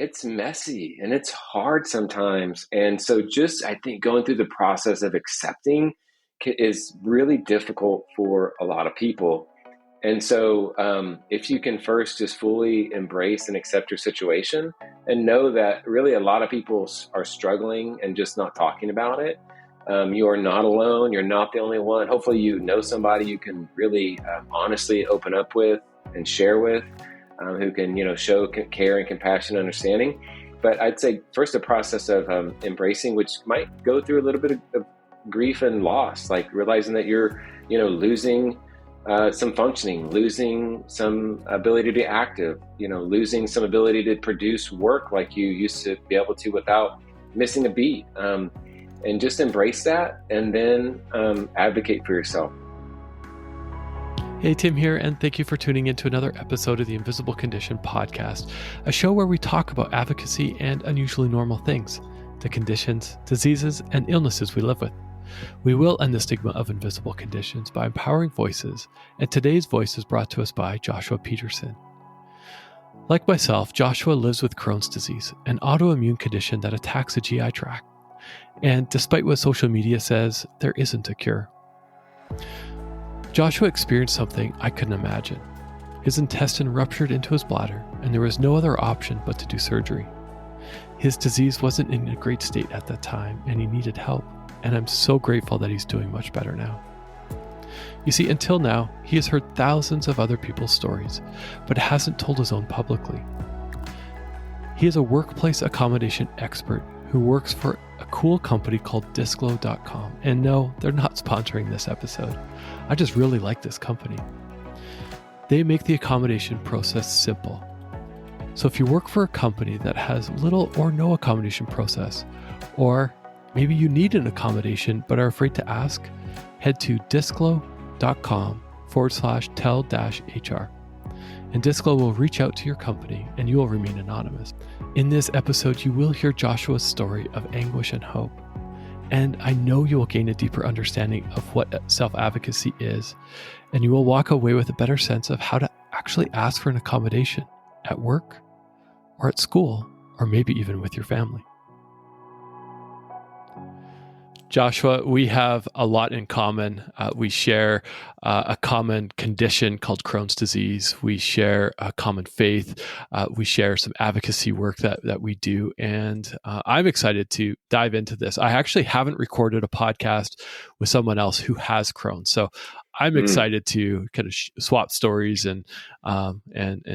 it's messy and it's hard sometimes. And so just, I think going through the process of accepting is really difficult for a lot of people. And so if you can first just fully embrace and accept your situation and know that really a lot of people are struggling and just not talking about it. You are not alone. You're not the only one. Hopefully you know somebody you can really honestly open up with and share with, who can, show care and compassion and understanding. But I'd say first a process of embracing, which might go through a little bit of grief and loss, like realizing that you're, losing some functioning, losing some ability to be active, losing some ability to produce work like you used to be able to without missing a beat. And just embrace that and then advocate for yourself. Hey, Tim here, and thank you for tuning in to another episode of the Invisible Condition podcast, a show where we talk about advocacy and unusually normal things, the conditions, diseases, and illnesses we live with. We will end the stigma of invisible conditions by empowering voices, and today's voice is brought to us by Joshua Peterson. Like myself, Joshua lives with Crohn's disease, an autoimmune condition that attacks the GI tract. And despite what social media says, there isn't a cure. Joshua experienced something I couldn't imagine. His intestine ruptured into his bladder, and there was no other option but to do surgery. His disease wasn't in a great state at that time, and he needed help, and I'm so grateful that he's doing much better now. You see, until now, he has heard thousands of other people's stories, but hasn't told his own publicly. He is a workplace accommodation expert who works for a cool company called Disclo.com. And no, they're not sponsoring this episode. I just really like this company. They make the accommodation process simple. So if you work for a company that has little or no accommodation process, or maybe you need an accommodation but are afraid to ask, head to disclo.com/tell-hr. And Disclo will reach out to your company and you will remain anonymous. In this episode, you will hear Joshua's story of anguish and hope. And I know you will gain a deeper understanding of what self-advocacy is, and you will walk away with a better sense of how to actually ask for an accommodation at work or at school, or maybe even with your family. Joshua, we have a lot in common. We share a common condition called Crohn's disease. We share a common faith. We share some advocacy work that we do. And I'm excited to dive into this. I actually haven't recorded a podcast with someone else who has Crohn's. So I'm excited to kind of swap stories and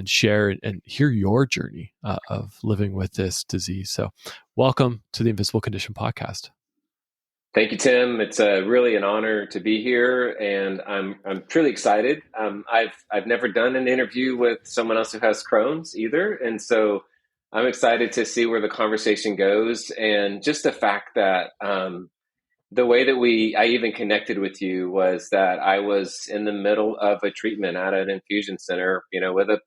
share and hear your journey of living with this disease. So welcome to the Invisible Condition podcast. Thank you, Tim. It's really an honor to be here, and I'm truly excited. I've never done an interview with someone else who has Crohn's either, and so I'm excited to see where the conversation goes. And just the fact that the way that I even connected with you was that I was in the middle of a treatment at an infusion center, with a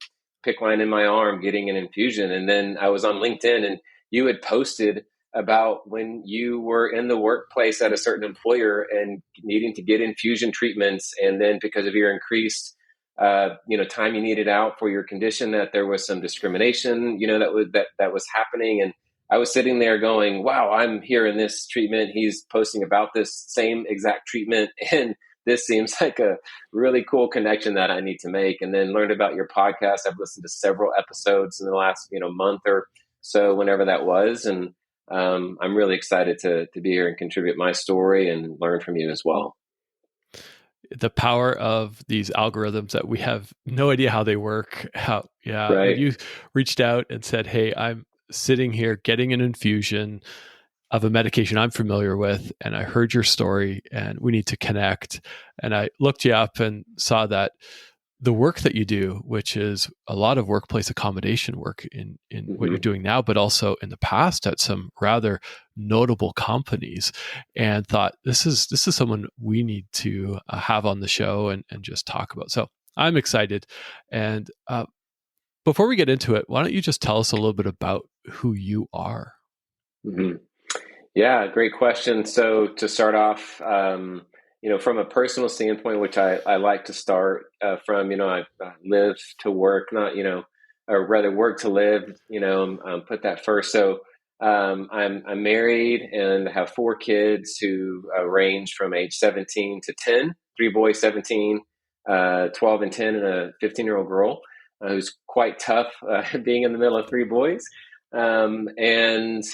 PICC line in my arm, getting an infusion, and then I was on LinkedIn, and you had posted about when you were in the workplace at a certain employer and needing to get infusion treatments. And then because of your increased, time you needed out for your condition, that there was some discrimination, that was happening. And I was sitting there going, wow, I'm here in this treatment. He's posting about this same exact treatment. And this seems like a really cool connection that I need to make. And then learned about your podcast. I've listened to several episodes in the last, month or so, whenever that was. And I'm really excited to be here and contribute my story and learn from you as well. The power of these algorithms that we have no idea how they work. Right. When you reached out and said, hey, I'm sitting here getting an infusion of a medication I'm familiar with, and I heard your story and we need to connect. And I looked you up and saw that the work that you do, which is a lot of workplace accommodation work in what you're doing now, but also in the past at some rather notable companies, and thought this is someone we need to have on the show and just talk about. So I'm excited. And before we get into it, why don't you just tell us a little bit about who you are? Mm-hmm. Yeah, great question. So to start off, from a personal standpoint, which I like to start from, I live to work, not, or rather work to live, put that first. So I'm married and have four kids who range from age 17 to 10, three boys, 17, 12 and 10, and a 15-year-old girl who's quite tough being in the middle of three boys. And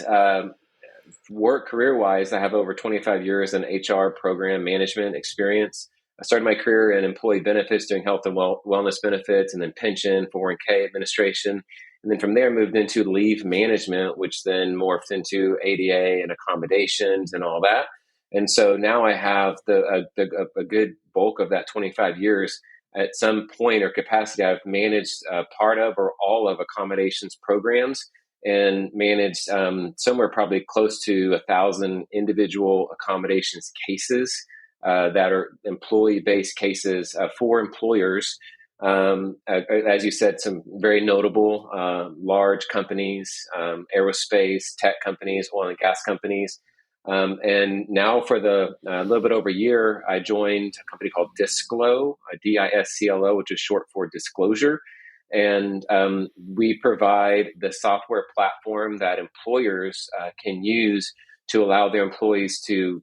Work career wise, I have over 25 years in HR program management experience. I started my career in employee benefits, doing health and wellness benefits, and then pension, 401k administration. And then from there, moved into leave management, which then morphed into ADA and accommodations and all that. And so now I have a good bulk of that 25 years. At some point or capacity, I've managed part of or all of accommodations programs and managed somewhere probably close to 1,000 individual accommodations cases that are employee-based cases for employers. As you said, some very notable large companies, aerospace, tech companies, oil and gas companies. And now for the little bit over a year, I joined a company called Disclo, DISCLO, which is short for disclosure. And we provide the software platform that employers can use to allow their employees to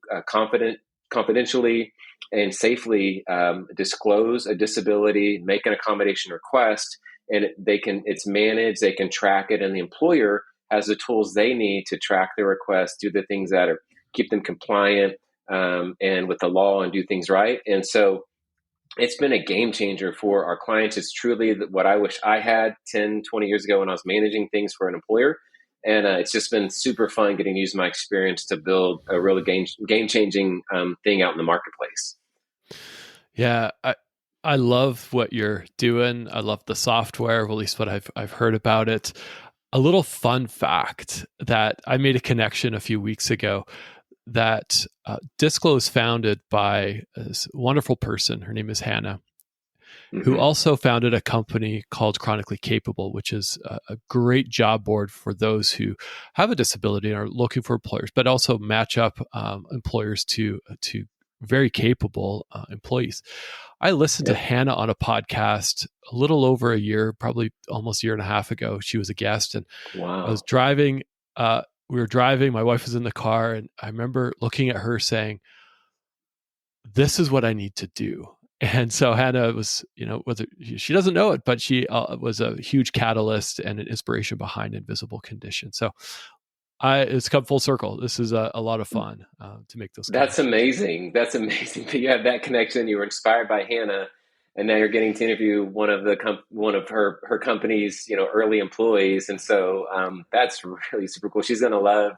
confidentially and safely disclose a disability, make an accommodation request, and it's managed, they can track it, and the employer has the tools they need to track their request, do the things that keep them compliant and with the law and do things right. And so it's been a game changer for our clients. It's truly what I wish I had 10, 20 years ago when I was managing things for an employer. And it's just been super fun getting to use my experience to build a really game changing thing out in the marketplace. Yeah, I love what you're doing. I love the software, or at least what I've heard about it. A little fun fact that I made a connection a few weeks ago, that Disclo is founded by this wonderful person. Her name is Hannah, who also founded a company called Chronically Capable, which is a great job board for those who have a disability and are looking for employers, but also match up employers to very capable employees. I listened to Hannah on a podcast a little over a year, probably almost a year and a half ago. She was a guest, and I was driving. We were driving. My wife was in the car, and I remember looking at her saying, "This is what I need to do." And so Hannah was, whether she doesn't know it, but she was a huge catalyst and an inspiration behind Invisible Condition. So it's come full circle. This is a lot of fun to make those. That's amazing. That's amazing that you have that connection. You were inspired by Hannah, and now you're getting to interview one of her company's early employees, and so that's really super cool. She's going to love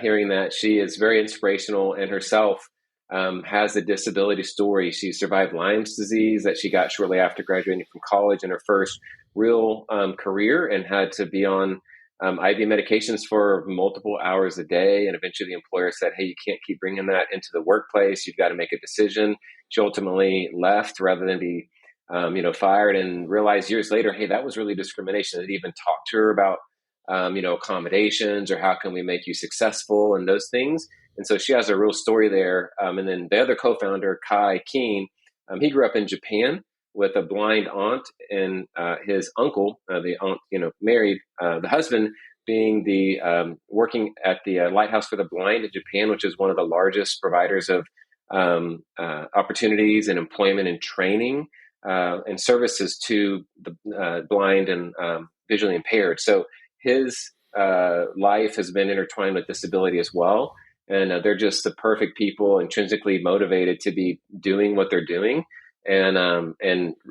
hearing that. She is very inspirational, and herself has a disability story. She survived Lyme's disease that she got shortly after graduating from college in her first real career, and had to be on IV medications for multiple hours a day. And eventually the employer said, "Hey, you can't keep bringing that into the workplace. You've got to make a decision." She ultimately left rather than be, fired, and realized years later, hey, that was really discrimination. They even talked to her about, accommodations, or how can we make you successful, and those things. And so she has a real story there. And then the other co-founder, Kai Keen, he grew up in Japan with a blind aunt, and his uncle, the aunt, married the husband, being the working at the Lighthouse for the Blind in Japan, which is one of the largest providers of opportunities and employment and training and services to the blind and visually impaired. So his life has been intertwined with disability as well. And they're just the perfect people, intrinsically motivated to be doing what they're doing. And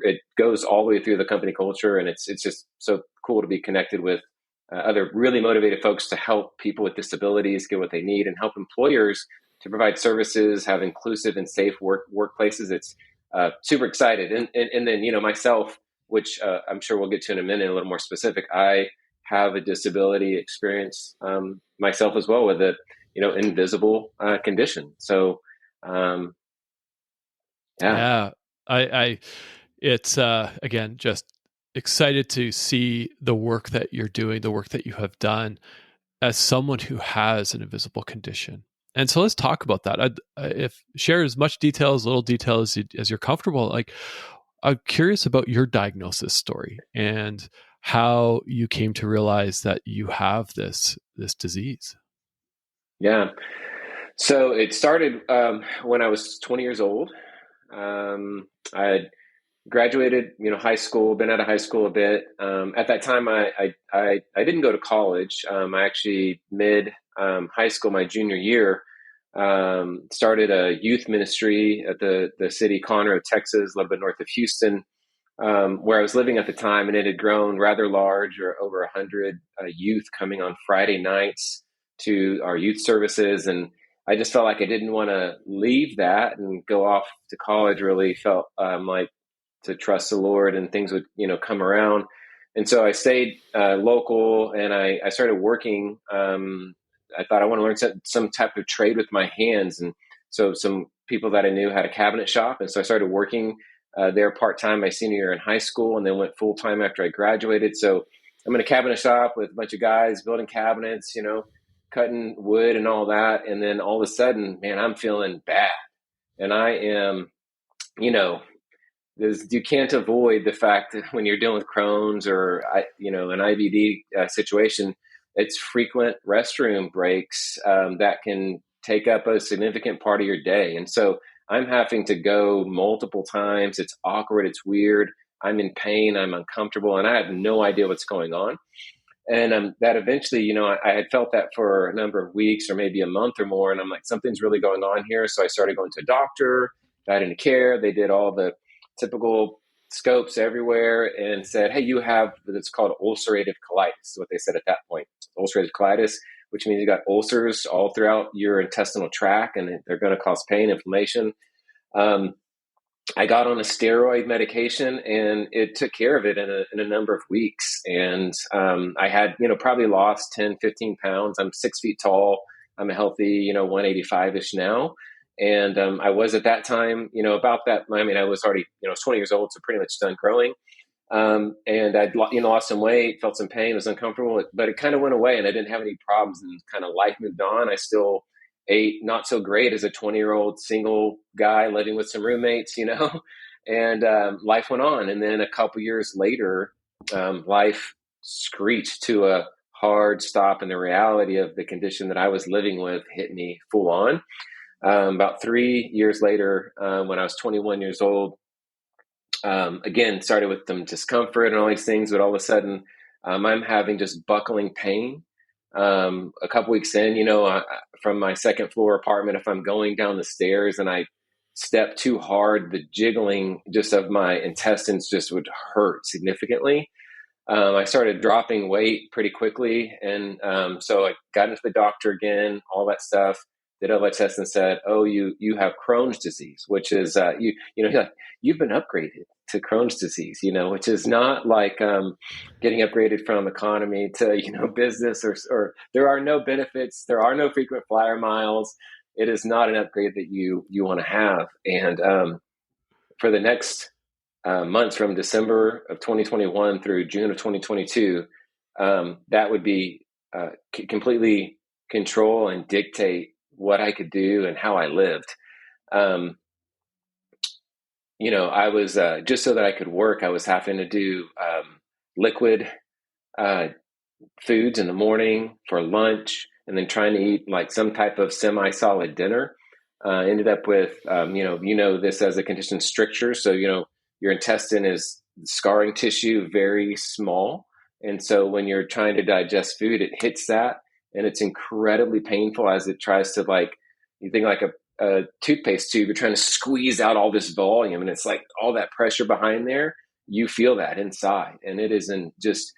it goes all the way through the company culture. And it's just so cool to be connected with other really motivated folks to help people with disabilities get what they need, and help employers to provide services, have inclusive and safe workplaces. It's super excited. And then, myself, which I'm sure we'll get to in a minute, a little more specific, I have a disability experience myself as well, with a, invisible condition. So, yeah. It's again, just excited to see the work that you're doing, the work that you have done as someone who has an invisible condition. And so let's talk about that. If share as much detail, as little detail as you're comfortable. Like, I'm curious about your diagnosis story and how you came to realize that you have this disease. Yeah. So it started when I was 20 years old. I had graduated, high school, been out of high school a bit. At that time, I didn't go to college. I actually high school, my junior year, started a youth ministry at the city Conroe, Texas, a little bit north of Houston, where I was living at the time, and it had grown rather large, or over 100 youth coming on Friday nights to our youth services. And I just felt like I didn't want to leave that and go off to college. Really felt like to trust the Lord and things would, come around. And so I stayed local, and I started working. I thought I want to learn some type of trade with my hands. And so some people that I knew had a cabinet shop. And so I started working there part-time my senior year in high school, and then went full-time after I graduated. So I'm in a cabinet shop with a bunch of guys building cabinets, cutting wood and all that. And then all of a sudden, man, I'm feeling bad. And I am, you can't avoid the fact that when you're dealing with Crohn's or, an IBD situation, it's frequent restroom breaks that can take up a significant part of your day. And so I'm having to go multiple times. It's awkward. It's weird. I'm in pain. I'm uncomfortable, and I have no idea what's going on. And that eventually, I had felt that for a number of weeks or maybe a month or more. And I'm like, something's really going on here. So I started going to a doctor, got into care. They did all the typical scopes everywhere and said, hey, you have what's called ulcerative colitis, is what they said at that point. Ulcerative colitis, which means you got ulcers all throughout your intestinal tract, and they're going to cause pain, inflammation. I got on a steroid medication, and it took care of it in a number of weeks. And I had, probably lost 10, 15 pounds. I'm 6 feet tall. I'm a healthy, 185-ish now. And I was at that time, about that. I mean, I was already, 20 years old, so pretty much done growing. And I'd, lost some weight, felt some pain, was uncomfortable, but it kind of went away, and I didn't have any problems, and kind of life moved on. I still ate not so great as a 20-year-old single guy living with some roommates, and life went on. And then a couple years later, life screeched to a hard stop, and the reality of the condition that I was living with hit me full on. About 3 years later, when I was 21 years old, again, started with some discomfort and all these things, but all of a sudden, I'm having just buckling pain. A couple weeks in, from my second floor apartment, if I'm going down the stairs and I step too hard, the jiggling just of my intestines just would hurt significantly. I started dropping weight pretty quickly. And so I got into the doctor again, all that stuff, did all that test and said, oh, you have Crohn's disease, which is, you've been upgraded to Crohn's disease, which is not like getting upgraded from economy to, business or there are no benefits. There are no frequent flyer miles. It is not an upgrade that you want to have. And for the next months from December of 2021 through June of 2022, that would be completely control and dictate what I could do and how I lived. I was just so that I could work, I was having to do liquid foods in the morning for lunch, and then trying to eat like some type of semi-solid dinner. Ended up with, this as a condition, stricture. So, your intestine is scarring tissue, very small. And so when you're trying to digest food, it hits that, and it's incredibly painful as it tries to, like, you think like a toothpaste tube, you're trying to squeeze out all this volume, and it's like all that pressure behind there, you feel that inside, and it isn't just,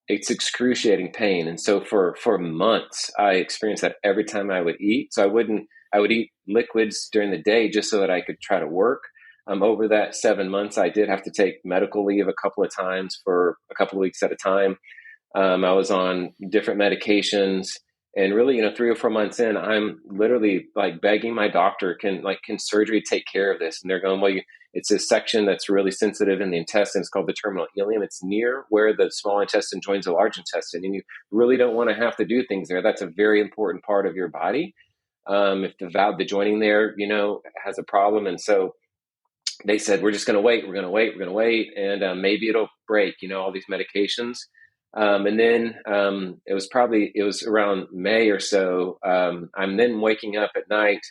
it's excruciating pain. And so for months, I experienced that every time I would eat. So I would eat liquids during the day just so that I could try to work. Over that 7 months, I did have to take medical leave a couple of times for a couple of weeks at a time. I was on different medications, and really, 3 or 4 months in, I'm literally like begging my doctor, can surgery take care of this? And they're going, well, it's a section that's really sensitive in the intestine. It's called the terminal ileum. It's near where the small intestine joins the large intestine, and you really don't want to have to do things there. That's a very important part of your body. If the joining there, has a problem. And so they said, we're just going to wait. We're going to wait. We're going to wait. And maybe it'll break, all these medications. And then it was around May or so. I'm then waking up at night,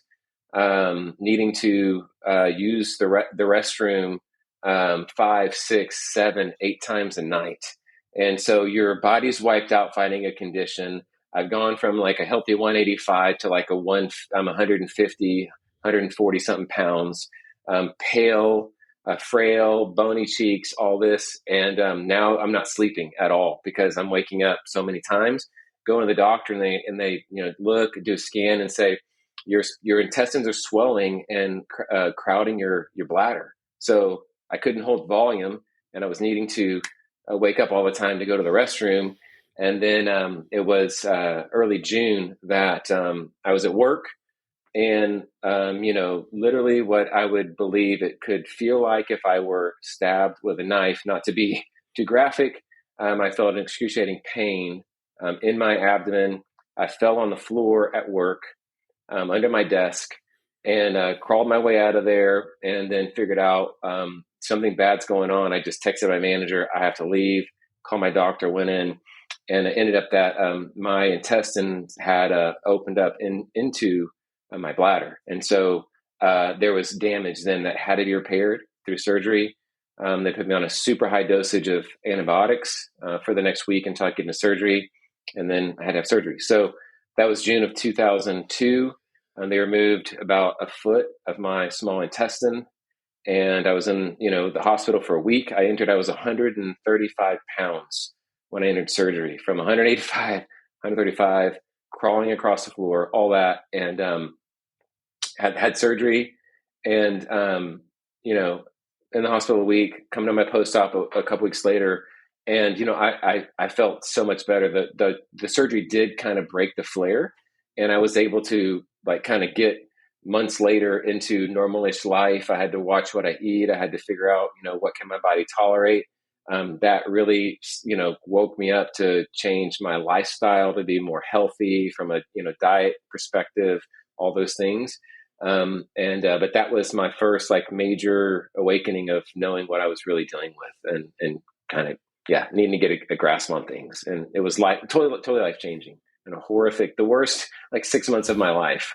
needing to use the restroom 5, 6, 7, 8 times a night. And so your body's wiped out fighting a condition. I've gone from like a healthy 185 to like I'm 150, 140 something pounds, pale, frail, bony cheeks, all this. And now I'm not sleeping at all because I'm waking up so many times, going to the doctor and they look, do a scan and say, your intestines are swelling and crowding your bladder. So I couldn't hold volume and I was needing to wake up all the time to go to the restroom. And then it was early June that I was at work and, literally what I would believe it could feel like if I were stabbed with a knife, not to be too graphic. I felt an excruciating pain in my abdomen. I fell on the floor at work under my desk and crawled my way out of there and then figured out something bad's going on. I just texted my manager, I have to leave, called my doctor, went in, and it ended up that my intestines had opened up into my bladder. And so there was damage then that had to be repaired through surgery. They put me on a super high dosage of antibiotics for the next week until I get into surgery. And then I had to have surgery. So that was June of 2002. They removed about a foot of my small intestine. And I was in, the hospital for a week. I was 135 pounds when I entered surgery, from 185, 135, crawling across the floor, all that. And had surgery and, in the hospital a week, coming to my post-op a couple weeks later. And, I felt so much better. The surgery did kind of break the flare, and I was able to like kind of get months later into normalish life. I had to watch what I eat. I had to figure out, what can my body tolerate. That really, woke me up to change my lifestyle to be more healthy from a, diet perspective, all those things. But that was my first like major awakening of knowing what I was really dealing with and kind of, needing to get a grasp on things. And it was like totally life changing and the worst like 6 months of my life.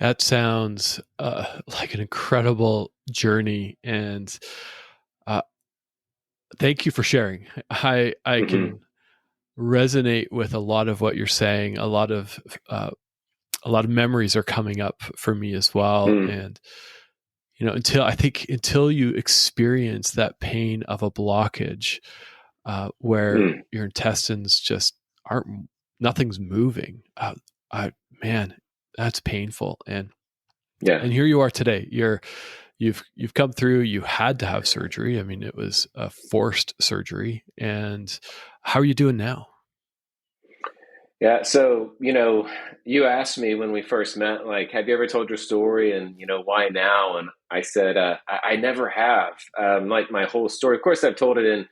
That sounds like an incredible journey, and thank you for sharing. I can resonate with a lot of what you're saying. A lot of memories are coming up for me as well, and until you experience that pain of a blockage, where your intestines just nothing's moving. Man, that's painful. And here you are today. You've come through. You had to have surgery. I mean, it was a forced surgery. And how are you doing now? Yeah. So, you asked me when we first met, like, have you ever told your story and, why now? And I said, I never have, like my whole story. Of course, I've told it in,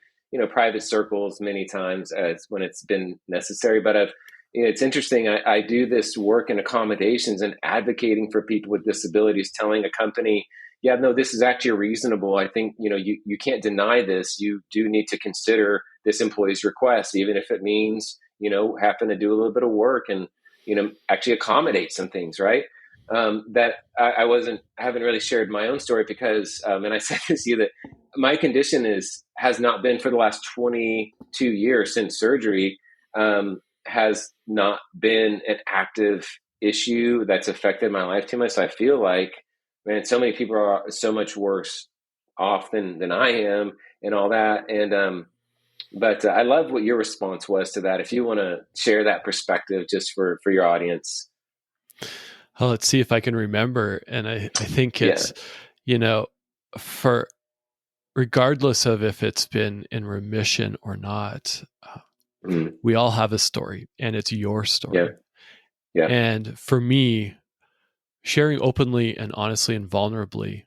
private circles many times as when it's been necessary, but it's interesting. I do this work in accommodations and advocating for people with disabilities, telling a company, yeah, no, this is actually reasonable. I think, you can't deny this. You do need to consider this employee's request, even if it means, having to do a little bit of work and, actually accommodate some things, right? That I haven't really shared my own story because, and I said this to you, that my condition has not been for the last 22 years since surgery, has not been an active issue that's affected my life too much. So I feel like, man, so many people are so much worse off than I am and all that. And, but I love what your response was to that. If you want to share that perspective just for your audience. Well, let's see if I can remember. And I think it's, for regardless of if it's been in remission or not, we all have a story, and it's your story. Yeah. And for me, sharing openly and honestly and vulnerably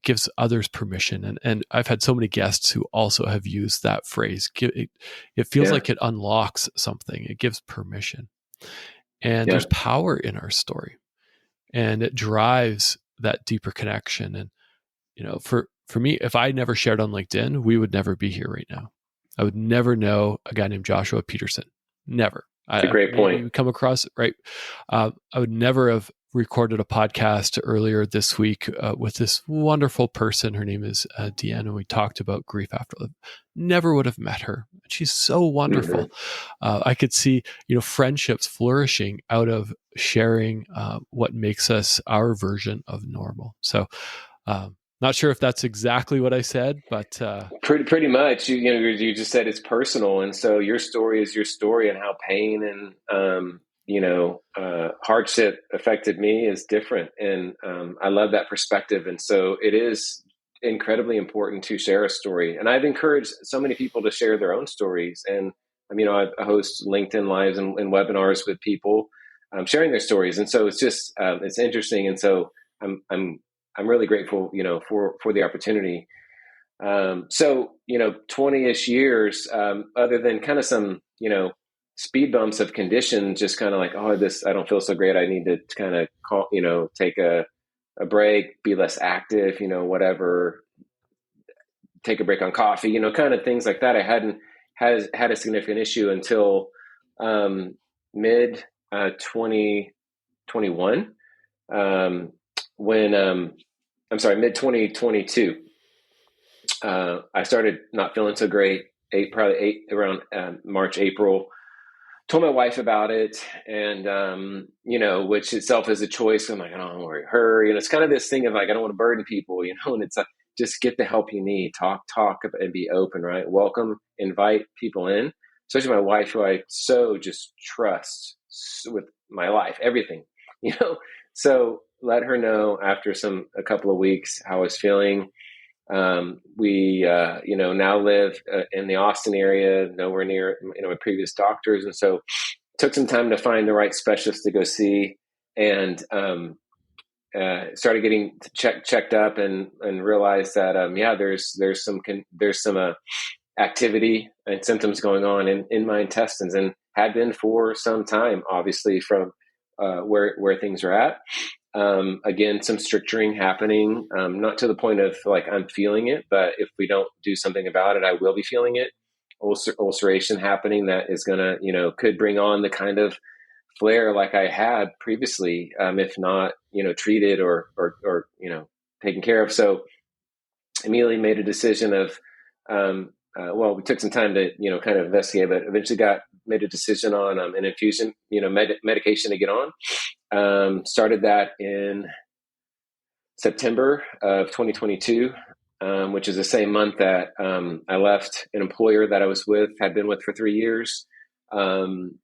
gives others permission. And I've had so many guests who also have used that phrase. It feels like it unlocks something. It gives permission. And there's power in our story. And it drives that deeper connection. And for me, if I never shared on LinkedIn, we would never be here right now. I would never know a guy named Joshua Peterson. Never. It's a great Maybe point. we come across it, right? I would never have recorded a podcast earlier this week with this wonderful person. Her name is Deanne, and we talked about grief after life. Never would have met her. She's so wonderful. I could see, friendships flourishing out of sharing what makes us our version of normal. So, not sure if that's exactly what I said, but pretty much. You just said it's personal, and so your story is your story, and how pain and hardship affected me is different. And I love that perspective. And so it is incredibly important to share a story. And I've encouraged so many people to share their own stories. And I host LinkedIn Lives and webinars with people sharing their stories. And so it's just it's interesting. And so I'm really grateful, for the opportunity. 20-ish years, other than kind of some, speed bumps of condition, just kind of like, I don't feel so great. I need to kind of call, take a break, be less active, whatever, take a break on coffee, kind of things like that. I hadn't had a significant issue until mid 2021, mid 2022. I started not feeling so great, around March, April. Told my wife about it, and which itself is a choice. I'm like, I don't want to worry her. It's kind of this thing of like, I don't want to burden people, and it's like, just get the help you need. Talk, and be open, right? Welcome, invite people in, especially my wife, who I so just trust with my life, everything, So let her know after a couple of weeks how I was feeling. We now live in the Austin area, nowhere near my previous doctors, and so took some time to find the right specialist to go see, and started getting checked up, and realized that there's some activity and symptoms going on in my intestines, and had been for some time, obviously, from where things are at. Again, some stricturing happening, not to the point of like I'm feeling it, but if we don't do something about it, I will be feeling it. Ulceration happening that is going to, could bring on the kind of flare like I had previously, if not, treated or taken care of. So immediately made a decision of, we took some time to, kind of investigate, but eventually made a decision on an infusion, medication to get on. Started that in September of 2022, which is the same month that I left an employer that I had been with for 3 years, and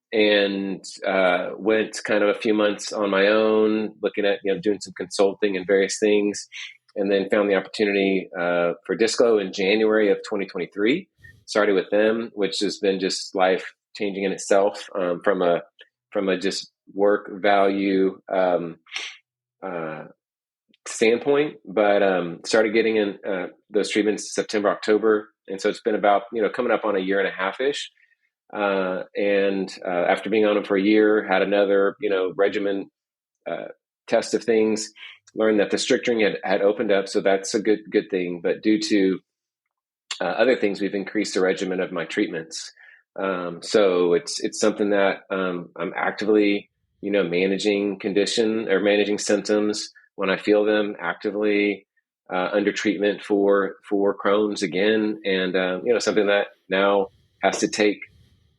went kind of a few months on my own, looking at doing some consulting and various things, and then found the opportunity for Disco in January of 2023. Started with them, which has been just life changing in itself, from a just work value standpoint, but started getting in those treatments September, October, and so it's been about coming up on a year and a half-ish. And after being on them for a year, had another regimen test of things, learned that the stricturing had opened up, so that's a good thing. But due to other things, we've increased the regimen of my treatments. So it's something that I'm actively managing managing symptoms when I feel them, actively under treatment for Crohn's again, and something that now has to take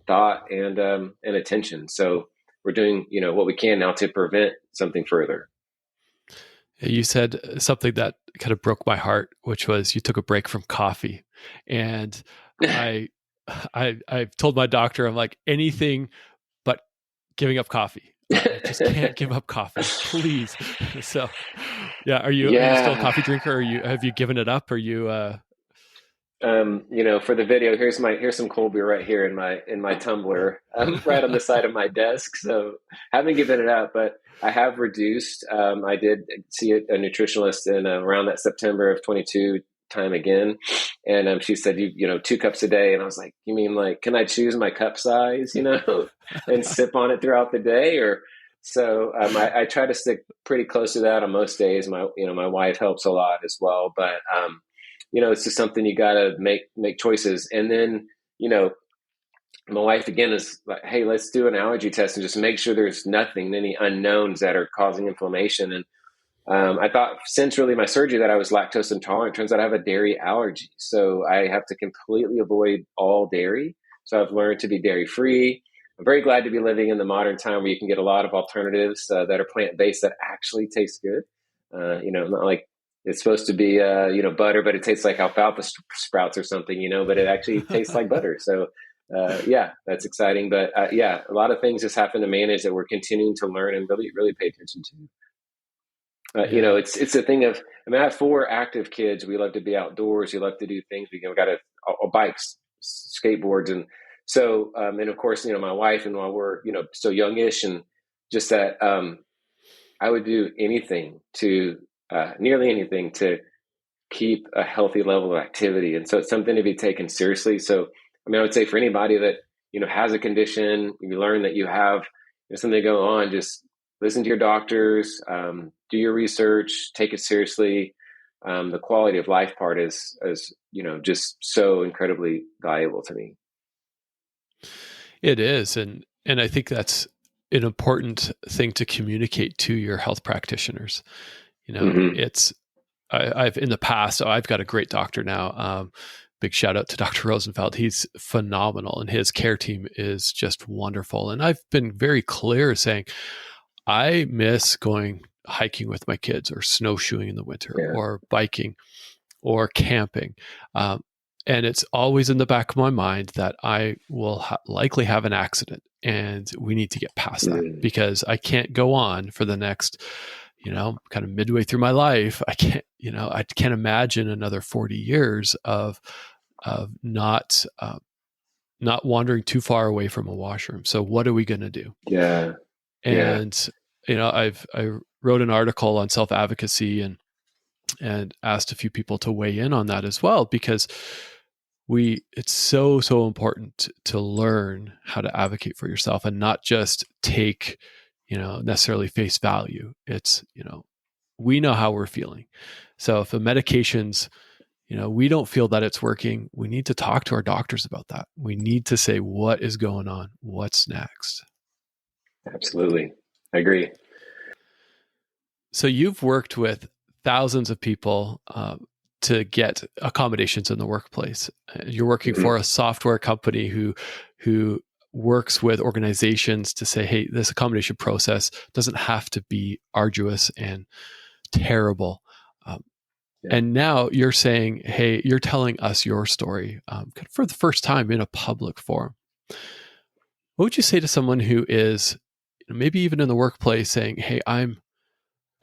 thought and attention. So we're doing what we can now to prevent something further. You said something that kind of broke my heart, which was you took a break from coffee, and I told my doctor, I'm like, anything but giving up coffee. I just can't give up coffee, please. So, yeah, are you still a coffee drinker? Or have you given it up? Are you? For the video, here's some cold beer right here in my tumbler, right on the side of my desk. So haven't given it up, but I have reduced. I did see a nutritionalist in around that September of 22 time again, and she said 2 cups a day, and I was like, you mean like, can I choose my cup size, and sip on it throughout the day, or So I try to stick pretty close to that on most days. My wife helps a lot as well, but it's just something you got to make choices. And then my wife again is like, hey, let's do an allergy test and just make sure there's nothing, any unknowns that are causing inflammation. And I thought since really my surgery that I was lactose intolerant. Turns out I have a dairy allergy. So I have to completely avoid all dairy. So I've learned to be dairy free. I'm very glad to be living in the modern time where you can get a lot of alternatives that are plant based that actually taste good. Not like it's supposed to be, butter, but it tastes like alfalfa sprouts or something, but it actually tastes like butter. So, yeah, that's exciting. But yeah, a lot of things just happen to manage that we're continuing to learn and really, really pay attention to. Yeah. It's a thing of. I mean, I have 4 active kids. We love to be outdoors. We love to do things. We got bikes, skateboards, and so and of course, my wife and while we're still youngish, and just that I would do anything to nearly anything to keep a healthy level of activity, and so it's something to be taken seriously. So, I mean, I would say for anybody that has a condition, you learn that you have something to go on, just listen to your doctors, do your research, take it seriously. The quality of life part is just so incredibly valuable to me. It is, and I think that's an important thing to communicate to your health practitioners. Mm-hmm. It's I've in the past. I've got a great doctor now. Big shout out to Dr. Rosenfeld. He's phenomenal, and his care team is just wonderful. And I've been very clear saying I miss going hiking with my kids, or snowshoeing in the winter, Yeah. or biking, or camping. And it's always in the back of my mind that I will likely have an accident, and we need to get past that, because I can't go on for the next, kind of midway through my life. I can't imagine another 40 years of not wandering too far away from a washroom. So what are we going to do? Yeah. Yeah. And I wrote an article on self-advocacy and asked a few people to weigh in on that as well, because it's so important to learn how to advocate for yourself and not just take necessarily face value. It's we know how we're feeling. So if a medication's we don't feel that it's working, we need to talk to our doctors about that. We need to say, what is going on? What's next? Absolutely. I agree. So you've worked with thousands of people to get accommodations in the workplace. You're working for a software company who works with organizations to say, hey, this accommodation process doesn't have to be arduous and terrible. And now you're saying, hey, you're telling us your story for the first time in a public forum. What would you say to someone who is maybe even in the workplace saying, hey, I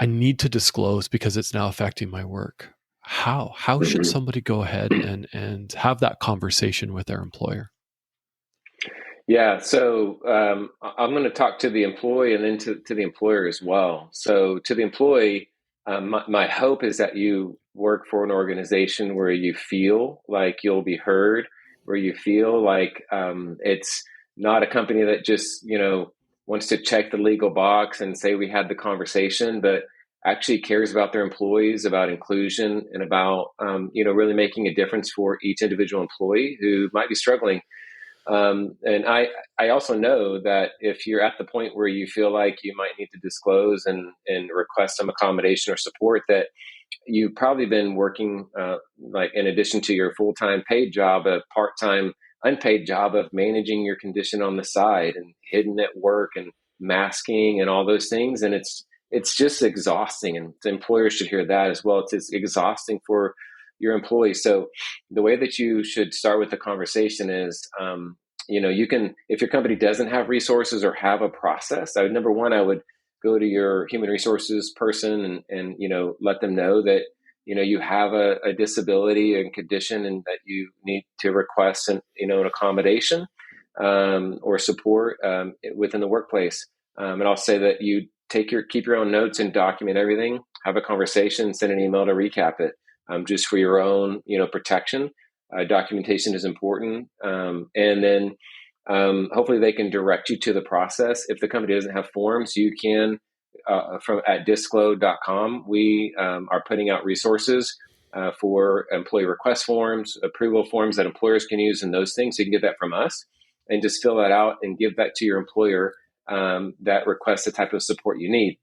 need to disclose because it's now affecting my work? How should somebody go ahead and have that conversation with their employer? Yeah, so I'm going to talk to the employee and then to the employer as well. So to the employee, my hope is that you work for an organization where you feel like you'll be heard, where you feel like it's not a company that just wants to check the legal box and say we had the conversation, but actually cares about their employees, about inclusion, and about really making a difference for each individual employee who might be struggling. And I also know that if you're at the point where you feel like you might need to disclose and request some accommodation or support, that you've probably been working like in addition to your full-time paid job, a part-time unpaid job of managing your condition on the side and hidden at work and masking and all those things. And it's just exhausting, and employers should hear that as well. It's exhausting for your employees. So the way that you should start with the conversation is, you can, if your company doesn't have resources or have a process, number one, I would go to your human resources person and let them know that, you have a disability and condition and that you need to request an accommodation or support within the workplace. And I'll say that you keep your own notes and document everything, have a conversation, send an email to recap it. Just for your own, protection. Documentation is important. And then hopefully they can direct you to the process. If the company doesn't have forms, you can, from at disclo.com, we are putting out resources for employee request forms, approval forms that employers can use, and those things. So you can get that from us and just fill that out and give that to your employer that requests the type of support you need.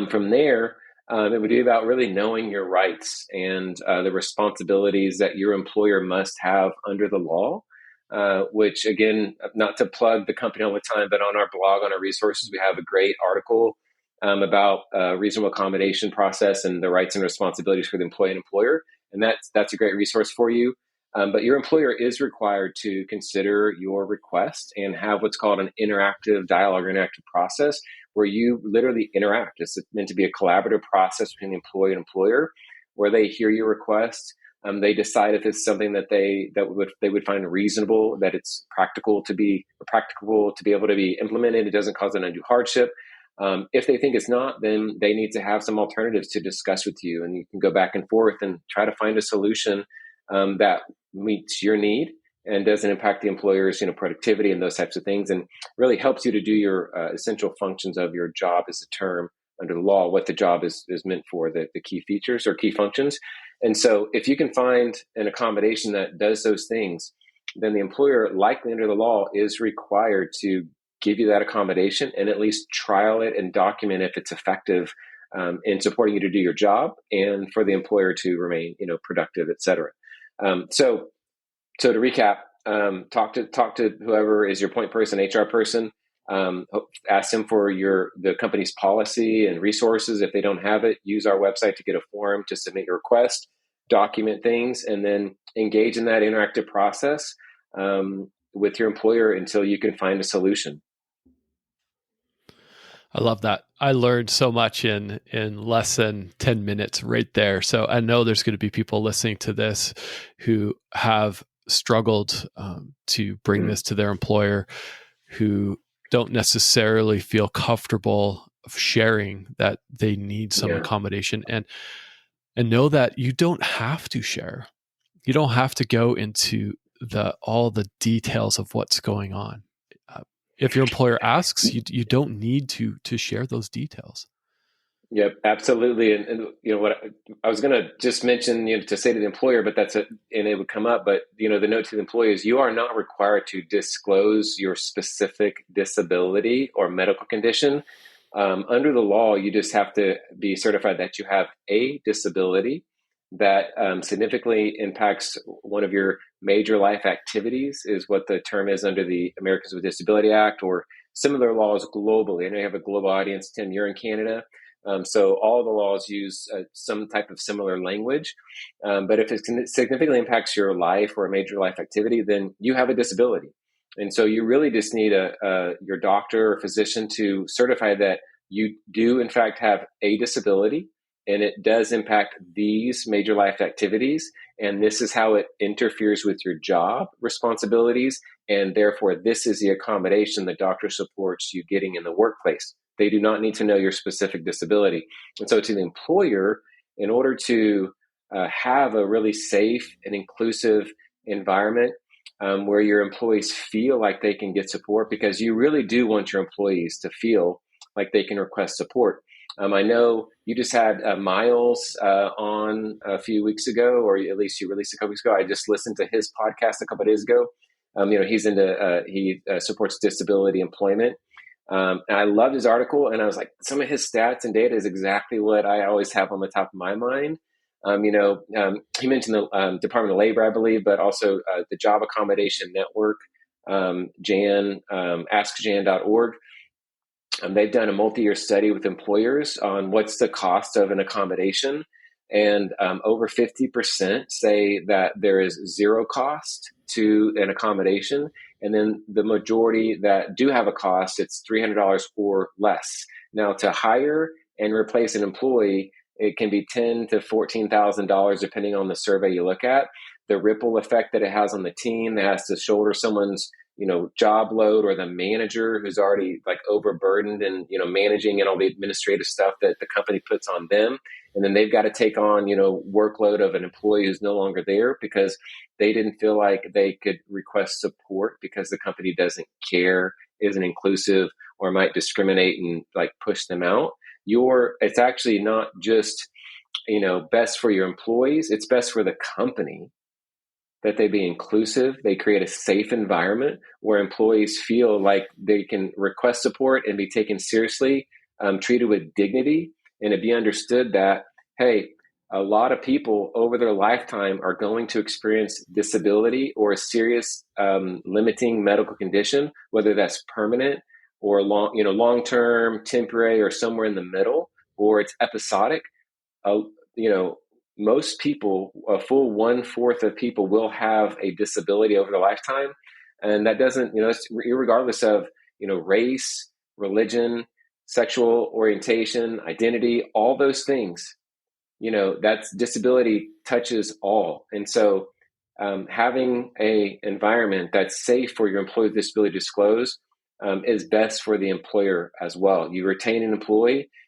From there, it would be about really knowing your rights and the responsibilities that your employer must have under the law, which, again, not to plug the company all the time, but on our blog, on our resources, we have a great article about reasonable accommodation process and the rights and responsibilities for the employee and employer. And that's a great resource for you. But your employer is required to consider your request and have what's called an interactive dialogue or interactive process where you literally interact. It's meant to be a collaborative process between the employee and employer where they hear your request. They decide if it's something that they would find reasonable, that it's practical to be able to be implemented. It doesn't cause an undue hardship. If they think it's not, then they need to have some alternatives to discuss with you, and you can go back and forth and try to find a solution that meets your need and doesn't impact the employer's productivity and those types of things, and really helps you to do your essential functions of your job as a term under the law, what the job is meant for, the key features or key functions. And so if you can find an accommodation that does those things, then the employer, likely under the law, is required to give you that accommodation and at least trial it and document if it's effective in supporting you to do your job and for the employer to remain productive, et cetera. So to recap, talk to whoever is your point person, HR person. Ask them for the company's policy and resources. If they don't have it, use our website to get a form to submit your request, document things, and then engage in that interactive process with your employer until you can find a solution. I love that. I learned so much in less than 10 minutes right there. So I know there's going to be people listening to this who have struggled to bring this to their employer, who don't necessarily feel comfortable sharing that they need some accommodation, and know that you don't have to share. You don't have to go into all the details of what's going on. If your employer asks, you don't need to share those details. Yep, absolutely. And what I was going to just mention, to say to the employer, but and it would come up. But the note to the employee is you are not required to disclose your specific disability or medical condition. Under the law, you just have to be certified that you have a disability that significantly impacts one of your major life activities, is what the term is under the Americans with Disability Act, or similar laws globally. I know you have a global audience, Tim, you're in Canada. So all the laws use some type of similar language. But if it significantly impacts your life or a major life activity, then you have a disability. And so you really just need your doctor or physician to certify that you do, in fact, have a disability, and it does impact these major life activities. And this is how it interferes with your job responsibilities. And therefore, this is the accommodation the doctor supports you getting in the workplace. They do not need to know your specific disability. And so to the employer, in order to have a really safe and inclusive environment where your employees feel like they can get support, because you really do want your employees to feel like they can request support. I know you just had Miles on a few weeks ago, or at least you released a couple weeks ago. I just listened to his podcast a couple of days ago. He supports disability employment. And I loved his article, and I was like, some of his stats and data is exactly what I always have on the top of my mind. He mentioned the Department of Labor, I believe, but also the Job Accommodation Network, askjan.org. They've done a multi-year study with employers on what's the cost of an accommodation. And over 50% say that there is zero cost to an accommodation. And then the majority that do have a cost, it's $300 or less. Now, to hire and replace an employee, it can be $10,000 to $14,000, depending on the survey you look at. The ripple effect that it has on the team that has to shoulder someone's job load, or the manager who's already like overburdened and, managing and all the administrative stuff that the company puts on them. And then they've got to take on, workload of an employee who's no longer there because they didn't feel like they could request support because the company doesn't care, isn't inclusive, or might discriminate and like push them out. It's actually not just, best for your employees, it's best for the company that they be inclusive. They create a safe environment where employees feel like they can request support and be taken seriously, treated with dignity, and it be understood that, hey, a lot of people over their lifetime are going to experience disability or a serious limiting medical condition, whether that's permanent or long-term, temporary, or somewhere in the middle, or it's episodic. You know, most people, a full 1/4 of people will have a disability over their lifetime. And that doesn't, it's regardless of, race, religion, sexual orientation, identity, all those things, that's disability touches all. And so having a environment that's safe for your employee with disability to disclose is best for the employer as well. You retain an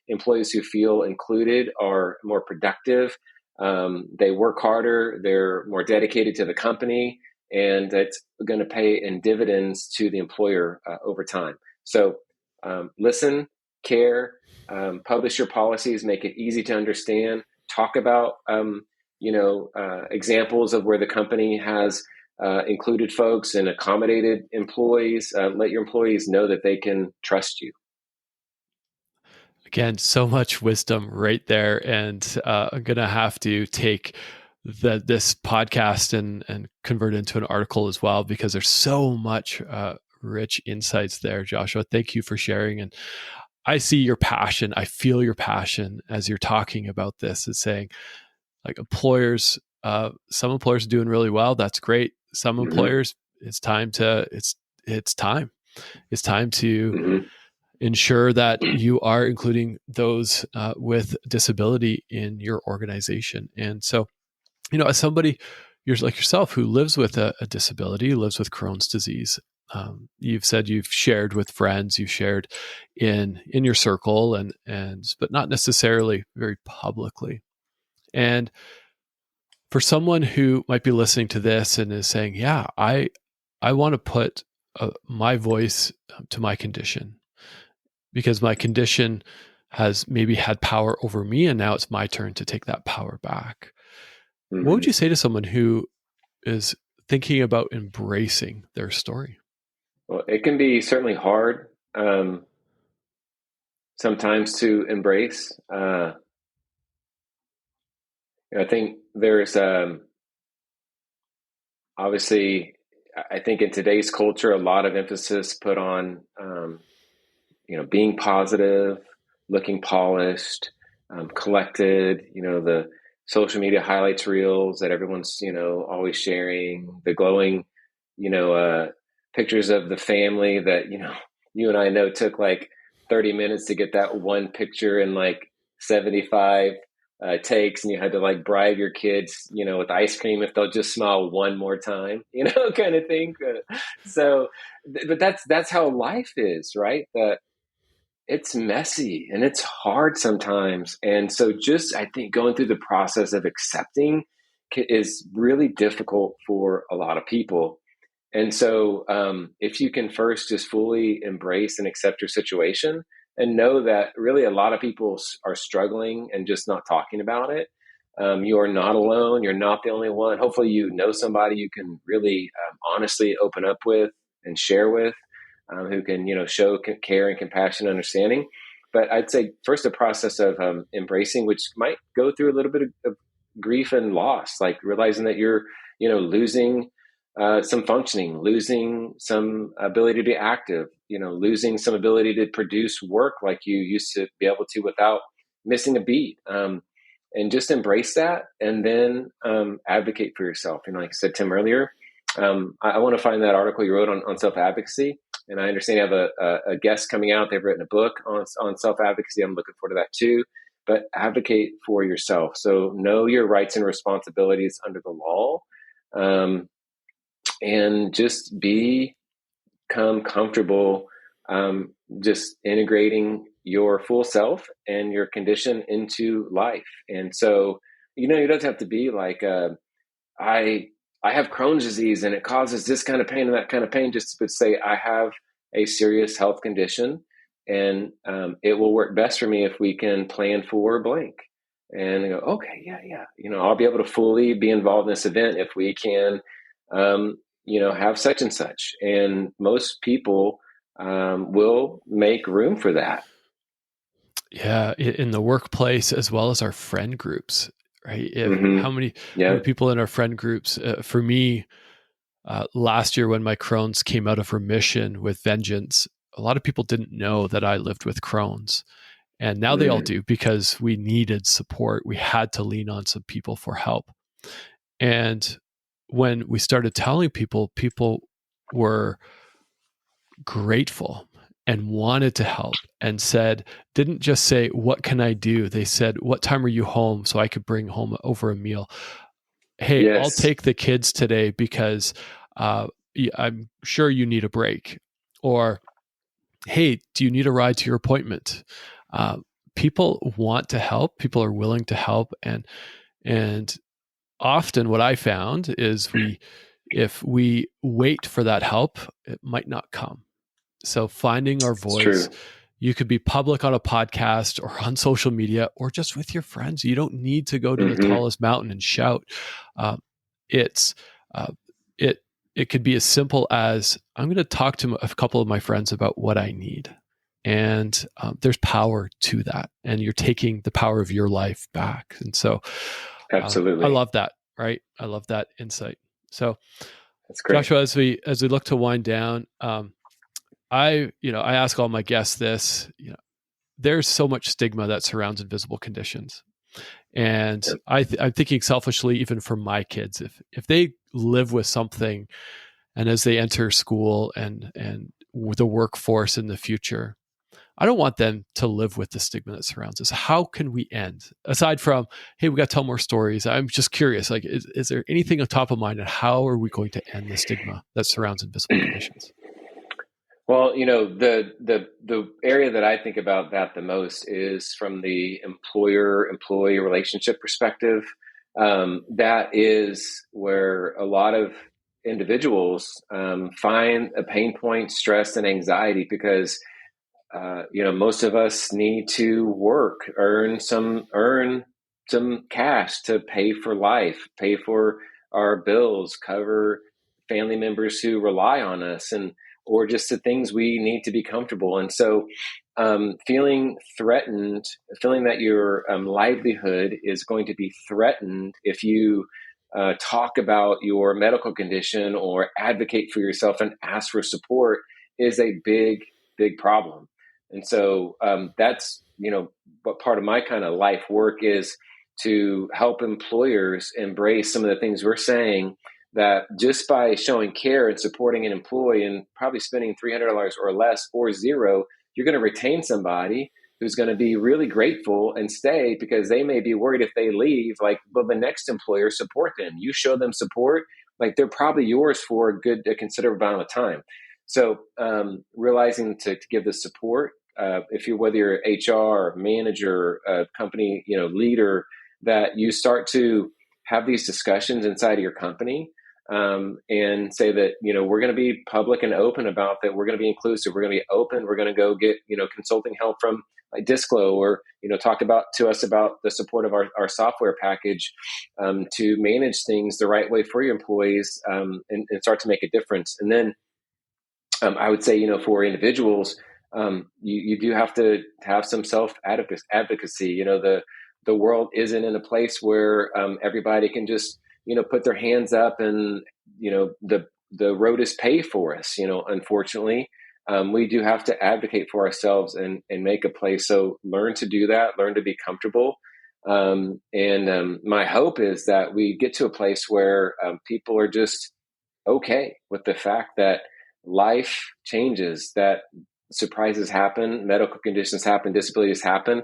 employees who feel included are more productive. They work harder, they're more dedicated to the company, and it's going to pay in dividends to the employer over time. So listen, care, publish your policies, make it easy to understand, talk about examples of where the company has included folks and accommodated employees. Let your employees know that they can trust you. Again, so much wisdom right there. And I'm going to have to take this podcast and convert it into an article as well, because there's so much rich insights there, Joshua. Thank you for sharing. And I see your passion. I feel your passion as you're talking about this and saying, like, employers, some employers are doing really well. That's great. Some employers, it's time to ensure that you are including those with disability in your organization. And so, as somebody you're like yourself who lives with a disability, lives with Crohn's disease, you've said you've shared with friends, you've shared in your circle, but not necessarily very publicly. And for someone who might be listening to this and is saying, yeah, I want to put my voice to my condition, because my condition has maybe had power over me, and now it's my turn to take that power back. What would you say to someone who is thinking about embracing their story? Well, it can be certainly hard sometimes to embrace. I think there's obviously, I think in today's culture, a lot of emphasis put on being positive, looking polished, collected, the social media highlights reels that everyone's, always sharing, the glowing, pictures of the family that, you and I know took like 30 minutes to get that one picture in like 75 takes, and you had to like bribe your kids, with ice cream if they'll just smile one more time, kind of thing. But that's how life is, right? It's messy and it's hard sometimes. And so just, I think, going through the process of accepting is really difficult for a lot of people. And so if you can first just fully embrace and accept your situation and know that really a lot of people are struggling and just not talking about it. You are not alone. You're not the only one. Hopefully, somebody you can really honestly open up with and share with, who can, show care and compassion and understanding. But I'd say first a process of embracing, which might go through a little bit of grief and loss, like realizing that you're, losing some functioning, losing some ability to be active, losing some ability to produce work like you used to be able to without missing a beat. And just embrace that, and then advocate for yourself. Like I said, Tim, earlier, I want to find that article you wrote on self-advocacy. And I understand you have a guest coming out. They've written a book on self-advocacy. I'm looking forward to that too. But advocate for yourself. So know your rights and responsibilities under the law. And just be become comfortable just integrating your full self and your condition into life. And so, it doesn't have to be like, I have Crohn's disease and it causes this kind of pain and that kind of pain. Just to say I have a serious health condition, and it will work best for me if we can plan for blank. And I go, okay, yeah. I'll be able to fully be involved in this event if we can, have such and such. And most people will make room for that. Yeah, in the workplace as well as our friend groups, right? If Mm-hmm. how many Yeah. people in our friend groups? For me, last year when my Crohn's came out of remission with vengeance, a lot of people didn't know that I lived with Crohn's, and now they all Mm. do because we needed support. We had to lean on some people for help, and when we started telling people, people were grateful and wanted to help and didn't just say, "What can I do?" They said, "What time are you home so I could bring home over a meal? Hey, I'll Yes. take the kids today because uh, I'm sure you need a break." Or, "Hey, do you need a ride to your appointment?" Uh, People want to help. People are willing to help, and often what I found is if we wait for that help, it might not come. So finding our It's voice, true. you could be public on a podcast or on social media or just with your friends. You don't need to go to the Mm-hmm. tallest mountain and shout. Uh, it's uh, it it could be as simple as, I'm going to talk to a couple of my friends about what I need, and there's power to that, and you're taking the power of your life back. And so I Absolutely. love that. Right, I love that insight. So That's great. Joshua, as we look to wind down, I ask all my guests this. There's so much stigma that surrounds invisible conditions, and Yep. I'm thinking selfishly, even for my kids, if they live with something, and as they enter school and the workforce in the future, I don't want them to live with the stigma that surrounds us. How can we end? Aside from, hey, we got to tell more stories. I'm just curious, like, is there anything on top of mind, and how are we going to end the stigma that surrounds invisible conditions? Well, the area that I think about that the most is from the employer-employee relationship perspective. That is where a lot of individuals find a pain point, stress, and anxiety because most of us need to work, earn some cash to pay for life, pay for our bills, cover family members who rely on us, and or just the things we need to be comfortable. And so, feeling threatened, feeling that your livelihood is going to be threatened if you talk about your medical condition or advocate for yourself and ask for support is a big problem. And so that's, what part of my kind of life work is to help employers embrace some of the things we're saying, that just by showing care and supporting an employee and probably spending $300 or less or zero, you're going to retain somebody who's going to be really grateful and stay, because they may be worried if they leave, like, will the next employer support them? You show them support, like they're probably yours for a considerable amount of time. So realizing to give the support, if you're, whether you're HR manager, company, leader, that you start to have these discussions inside of your company, and say that, we're going to be public and open about that. We're going to be inclusive. We're going to be open. We're going to go get, consulting help from like Disclo, or, talk to us about the support of our software package, to manage things the right way for your employees, and start to make a difference. And then I would say, for individuals, you do have to have some self advocacy. The world isn't in a place where everybody can just, put their hands up and, the road is paved for us. Unfortunately, we do have to advocate for ourselves and make a place. So learn to do that, learn to be comfortable. And my hope is that we get to a place where people are just okay with the fact that life changes, that surprises happen, medical conditions happen, disabilities happen,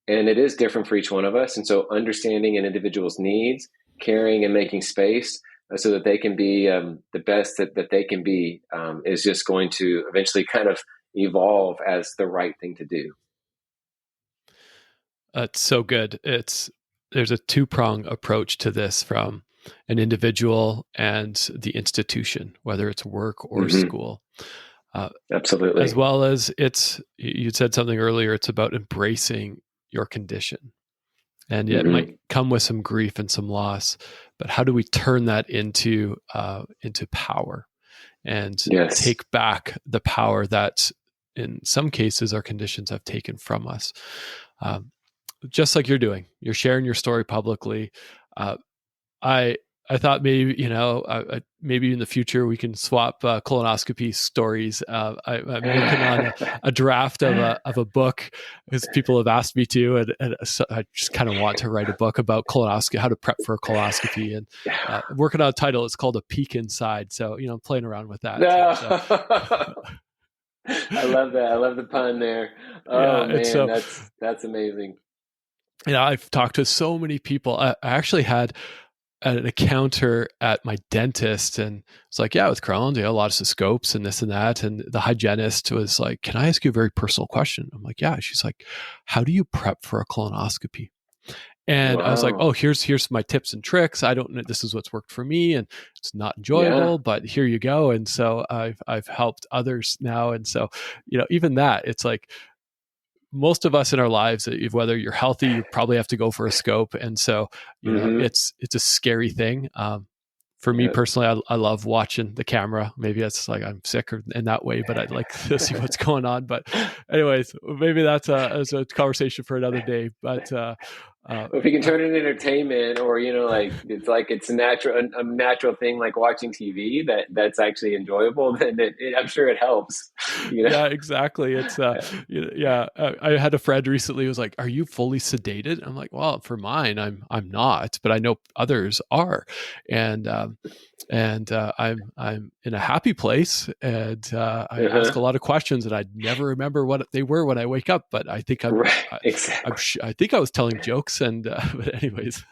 and it is different for each one of us. And so understanding an individual's needs, caring and making space, so that they can be the best that they can be, is just going to eventually kind of evolve as the right thing to do. It's so good. There's a two-prong approach to this from an individual and the institution, whether it's work or Mm-hmm. school. Absolutely. As well as you said something earlier, it's about embracing your condition. And it might Mm-hmm. come with some grief and some loss, but how do we turn that into power and Yes. take back the power that in some cases our conditions have taken from us? Just like you're doing, you're sharing your story publicly. Uh, I I thought maybe maybe in the future we can swap colonoscopy stories. I'm working on a draft of a book because people have asked me to, and so I just kind of want to write a book about colonoscopy, how to prep for a colonoscopy, and working on a title. It's called A Peek Inside. So I'm playing around with that too. No. So I love that. I love the pun there. yeah, Oh and man, so that's amazing. I've talked to so many people. I actually had an encounter at my dentist, and it's like, yeah, with Crohn's, a lot of scopes and this and that. And the hygienist was like, can I ask you a very personal question? I'm like, yeah. She's like, how do you prep for a colonoscopy? And I was like, Wow. oh, here's my tips and tricks. I don't know. This is what's worked for me, and it's not Yeah. enjoyable, but here you go. And so I've helped others now. And so, even that, it's like most of us in our lives, whether you're healthy, you probably have to go for a scope. And so, Mm-hmm. it's a scary thing. For me Yeah. personally, I love watching the camera. Maybe it's like I'm sick in that way, but I'd like to see what's going on. But anyways, maybe that's a conversation for another day. But If you can turn it into entertainment, or it's a natural thing, like watching TV that's actually enjoyable, then I'm sure it helps. yeah, exactly. It's yeah. I had a friend recently who was like, "Are you fully sedated?" I'm like, "Well, for mine, I'm not, but I know others are," and I'm in a happy place, and I ask a Uh-huh. lot of questions, and I never remember what they were when I wake up. But I think Right. I, Exactly. I think I was telling jokes, and but anyways,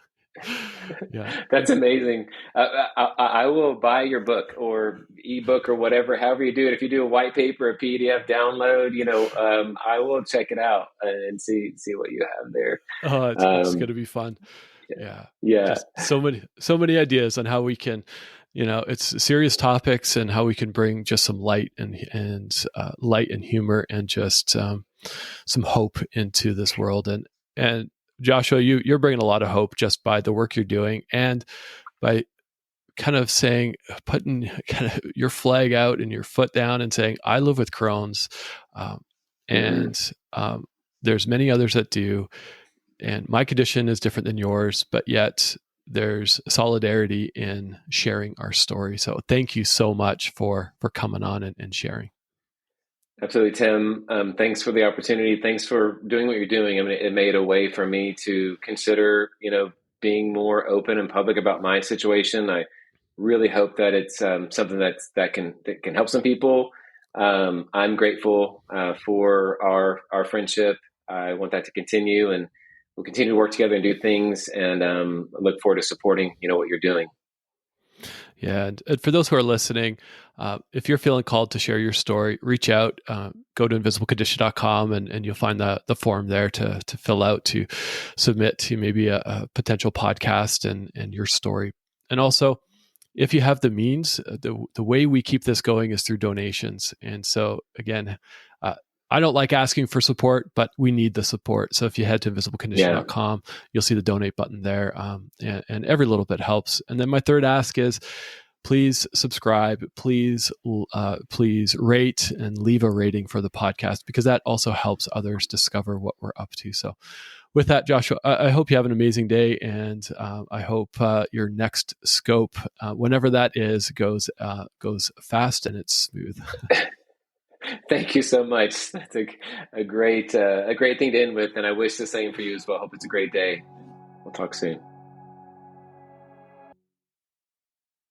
yeah. That's amazing. I will buy your book or ebook or whatever, however you do it. If you do a white paper, a PDF download, I will check it out and see what you have there. Oh, it's going Um, to be fun. Yeah, yeah. just so many ideas on how we can, it's serious topics and how we can bring just some light and light and humor and just some hope into this world. And Joshua, you're bringing a lot of hope just by the work you're doing and by kind of putting kind of your flag out and your foot down and saying, I live with Crohn's, um, Hmm. and there's many others that do, and my condition is different than yours, but yet there's solidarity in sharing our story. So thank you so much for coming on and sharing. Absolutely, Tim. Thanks for the opportunity. Thanks for doing what you're doing. I mean, it made a way for me to consider, being more open and public about my situation. I really hope that it's something that can help some people. I'm grateful for our friendship. I want that to continue, and we'll continue to work together and do things. And look forward to supporting, what you're doing. Yeah. And for those who are listening, if you're feeling called to share your story, reach out, go to invisiblecondition.com and you'll find the form there to fill out, to submit to maybe a potential podcast and your story. And also, if you have the means, the way we keep this going is through donations. And so again, uh, I don't like asking for support, but we need the support. So if you head to Yeah. invisiblecondition.com, you'll see the donate button there. And every little bit helps. And then my third ask is, please subscribe, please rate and leave a rating for the podcast, because that also helps others discover what we're up to. So with that, Joshua, I hope you have an amazing day, and I hope your next scope, whenever that is, goes fast and it's smooth. Thank you so much. That's a great thing to end with, and I wish the same for you as well. Hope it's a great day. We'll talk soon.